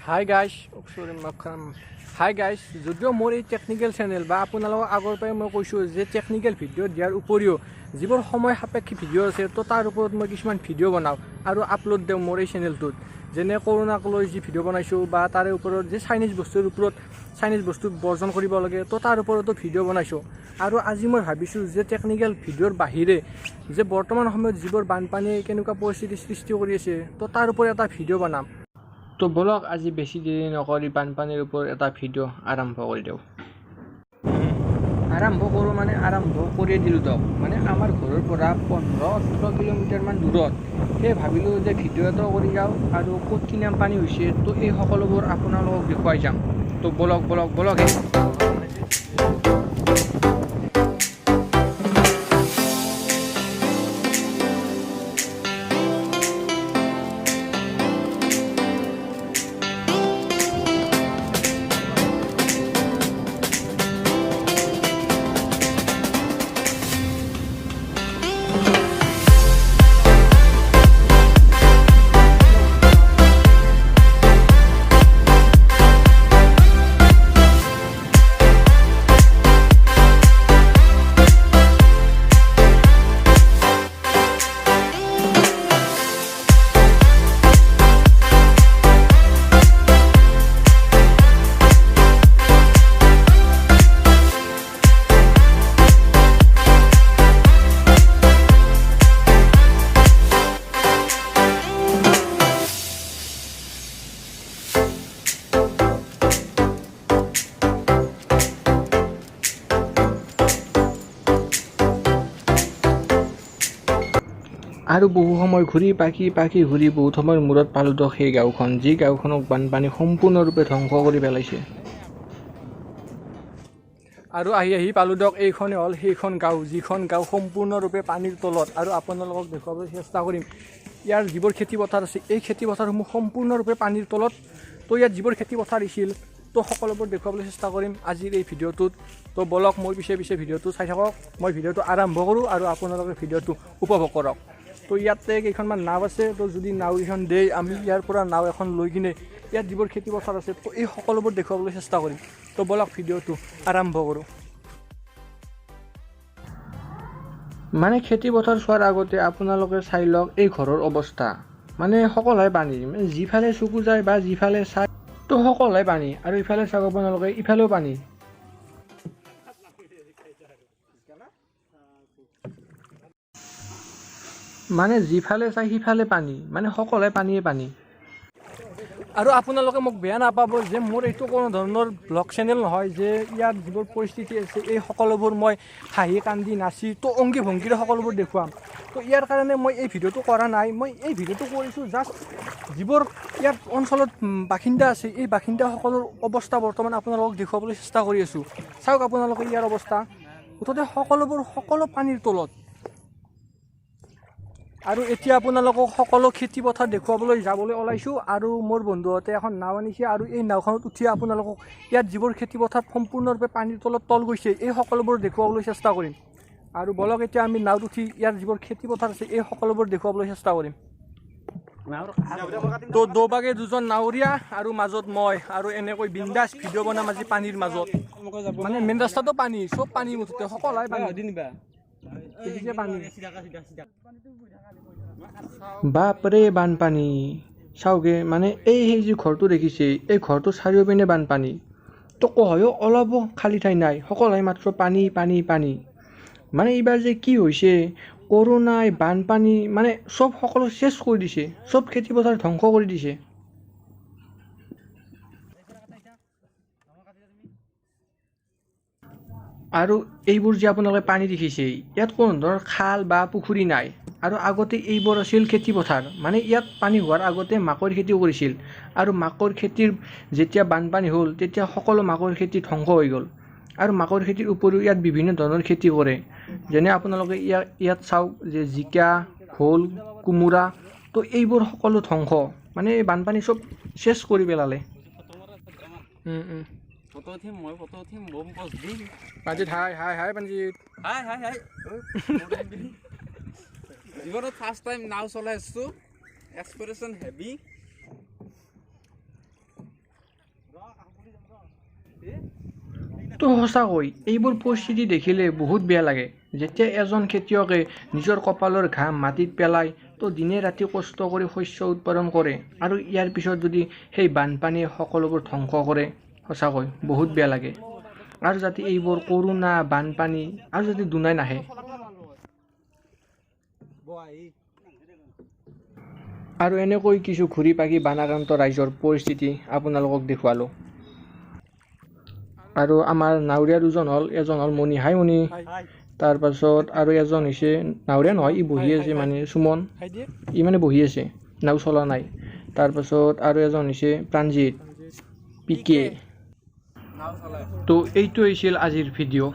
Hi guys hi guys যদিও মোৰ এই টেকনিকেল চেনেল বা আপোনালোকক আগৰ পৰাই মই কৈছোঁ যে টেকনিকেল ভিডিঅ' দিয়াৰ উপৰিও যিবোৰ সময় সাপেক্ষী ভিডিঅ' আছে তো তাৰ ওপৰত মই কিছুমান ভিডিঅ' বনাওঁ আৰু আপলোড দিওঁ মোৰ এই চেনেলটোত। যেনে কৰোণাক লৈ যি ভিডিঅ' বনাইছোঁ বা তাৰে ওপৰত যে চাইনিজ বস্তু বৰ্জন কৰিব লাগে তো তাৰ ওপৰতো ভিডিঅ' বনাইছোঁ। আৰু আজি মই ভাবিছোঁ যে টেকনিকেল ভিডিঅ'ৰ বাহিৰে যে বৰ্তমান সময়ত যিবোৰ বানপানীয়ে কেনেকুৱা পৰিস্থিতিৰ সৃষ্টি কৰি আছে তো তাৰ ওপৰত এটা ভিডিঅ' বনাম। তো বলক আজি বেছি দেৰি নকৰি বানপানীৰ ওপৰত এটা ভিডিঅ' আৰম্ভ কৰি দিওঁ। আৰম্ভ কৰিয়ে দিলোঁ দিয়ক। মানে আমাৰ ঘৰৰ পৰা 15-18 কিলোমিটাৰমান দূৰত সেই ভাবিলোঁ যে ভিডিঅ' এটা কৰি যাওঁ আৰু ক'ত কিমান পানী হৈছে তো এই সকলোবোৰ আপোনালোকক দেখুৱাই যাম। তো বলক আৰু বহু সময় ঘূৰি পাকি ঘূৰি বহুত সময়ৰ মূৰত পালোঁ দিয়ক সেই গাঁওখন, যি গাঁওখনক বানপানী সম্পূৰ্ণৰূপে ধ্বংস কৰি পেলাইছে। আৰু আহি পালোঁ দিয়ক এইখনে হ'ল সেইখন গাঁও, যিখন গাঁও সম্পূৰ্ণৰূপে পানীৰ তলত। আৰু আপোনালোকক দেখুৱাবলৈ চেষ্টা কৰিম ইয়াৰ যিবোৰ খেতিপথাৰ আছে এই খেতিপথাৰসমূহ সম্পূৰ্ণৰূপে পানীৰ তলত। তো ইয়াত যিবোৰ খেতিপথাৰ আছিল তো সকলোবোৰ দেখুৱাবলৈ চেষ্টা কৰিম আজিৰ এই ভিডিঅ'টোত। তো বলক মোৰ পিছে ভিডিঅ'টো চাই থাকক। মই ভিডিঅ'টো আৰম্ভ কৰোঁ আৰু আপোনালোকে ভিডিঅ'টো উপভোগ কৰক। তো ইয়াতে কেইখনমান নাও আছে, তো যদি নাওকেইখন দেই আমি ইয়াৰ পৰা নাও এখন লৈ কিনে ইয়াত যিবোৰ খেতিপথাৰ আছে তো এই সকলোবোৰ দেখুৱাবলৈ চেষ্টা কৰিম। তো বলক ভিডিঅ'টো আৰম্ভ কৰোঁ। মানে খেতিপথাৰ চোৱাৰ আগতে আপোনালোকে চাই লওক এই ঘৰৰ অৱস্থা। মানে সকলোৱে পানী, মানে যিফালে চকু যায় বা যিফালে চাই তো সকলোৱে পানী। আৰু ইফালে চাওক আপোনালোকে, ইফালেও পানী। মানে যিফালে চাই সিফালে পানী, মানে সকলোৱে পানী। আৰু আপোনালোকে মোক বেয়া নাপাব যে মোৰ এইটো কোনো ধৰণৰ ব্লগ চেনেল নহয় যে ইয়াত যিবোৰ পৰিস্থিতি আছে এই সকলোবোৰ মই হাঁহি কান্দি নাচি তো অংগী ভংগীৰে সকলোবোৰ দেখুৱাম। তো ইয়াৰ কাৰণে মই এই ভিডিঅ'টো কৰা নাই। মই এই ভিডিঅ'টো কৰিছোঁ জাষ্ট যিবোৰ ইয়াত অঞ্চলত বাসিন্দা আছে এই বাসিন্দাসকলৰ অৱস্থা বৰ্তমান আপোনালোকক দেখুৱাবলৈ চেষ্টা কৰি আছোঁ। চাওক আপোনালোকে ইয়াৰ অৱস্থা, মুঠতে সকলো পানীৰ তলত। আৰু এতিয়া আপোনালোকক সকলো খেতিপথাৰ দেখুৱাবলৈ যাবলৈ ওলাইছোঁ। আৰু মোৰ বন্ধুহঁতে এখন নাও আনিছে আৰু এই নাওখনত উঠি আপোনালোকক ইয়াত যিবোৰ খেতিপথাৰ সম্পূৰ্ণৰূপে পানীৰ তল গৈছে এই সকলোবোৰ দেখুৱাবলৈ চেষ্টা কৰিম। আৰু বলক এতিয়া আমি নাওত উঠি ইয়াৰ যিবোৰ খেতিপথাৰ আছে এই সকলোবোৰ দেখুৱাবলৈ চেষ্টা কৰিম। তো দুবাগে দুজন নাৱৰীয়া আৰু মাজত মই, আৰু এনেকৈ বিন্দাছ ভিডিঅ' বনাম আজি পানীৰ মাজত। মানে মেইন ৰাস্তাটো পানী, চব পানী, মুঠতে সকলোৱে পানী। বাপৰে বানপানী চাওগে। মানে এই যি ঘৰটো দেখিছে এই ঘৰটো চাৰিওপিনে বানপানী। তো কহয়ো অলপো খালী ঠাই নাই, সকলোৱে মাত্ৰ পানী। মানে এইবাৰ যে কি হৈছে, কৰোণাই বানপানী মানে সকলো চেছ কৰি দিছে, চব খেতিপথাৰ ধ্বংস কৰি দিছে। আৰু এইবোৰ যে আপোনালোকে পানী দেখিছে ইয়াত কোনো ধৰণৰ খাল বা পুখুৰী নাই। আৰু আগতে এইবোৰ আছিল খেতিপথাৰ। মানে ইয়াত পানী হোৱাৰ আগতে মাকৈ খেতি কৰিছিল। আৰু মাকৈ খেতিৰ যেতিয়া বানপানী হ'ল তেতিয়া সকলো মাকৈ খেতি ধ্বংস হৈ গ'ল। আৰু মাকৈ খেতিৰ উপৰিও ইয়াত বিভিন্ন ধৰণৰ খেতি কৰে। যেনে আপোনালোকে ইয়াত চাওক যে জিকা, ভোল, কোমোৰা, তো এইবোৰ সকলো ধ্বংস। মানে বানপানী চব চেছ কৰি পেলালে। ফটো উঠিম, মই ফটো উঠিম, বম পষ্ট দিম। পাঞ্জিত হাই হাই হাই পাঞ্জিত হাই হাই হাই জীৱনত ফাৰ্ষ্ট টাইম নাও চলাই আছোঁ, এক্সপিৰিয়েঞ্চ হেভি। তো সঁচাকৈ এইবোৰ পৰিস্থিতি দেখিলে বহুত বেয়া লাগে যেতিয়া এজন খেতিয়কে নিজৰ কপালৰ ঘাম মাটিত পেলাই তো দিনে ৰাতি কষ্ট কৰি শস্য উৎপাদন কৰে আৰু ইয়াৰ পিছত যদি সেই বানপানীয়ে সকলোবোৰ ধ্বংস কৰে সঁচাকৈ বহুত বেয়া লাগে আৰু যাতে এইবোৰ কৰোণা বানপানী আৰু যাতে দুনাই নাহে আৰু এনেকৈ কিছু ঘূৰি পাকি বানাক্ৰান্ত ৰাইজৰ পৰিস্থিতি আপোনালোকক দেখুৱালোঁ আৰু আমাৰ নাৱৰীয়া দুজন হ'ল এজন হ'ল মণি হাই মণি তাৰপাছত আৰু এজন হৈছে নাৱৰীয়া নহয় ই বহি আছে মানে সুমন ই মানে বহি আছে নাও চলা নাই তাৰপাছত আৰু এজন হৈছে প্ৰাণজিত পিকে তো এইটো হৈছিল আজিৰ ভিডিঅ'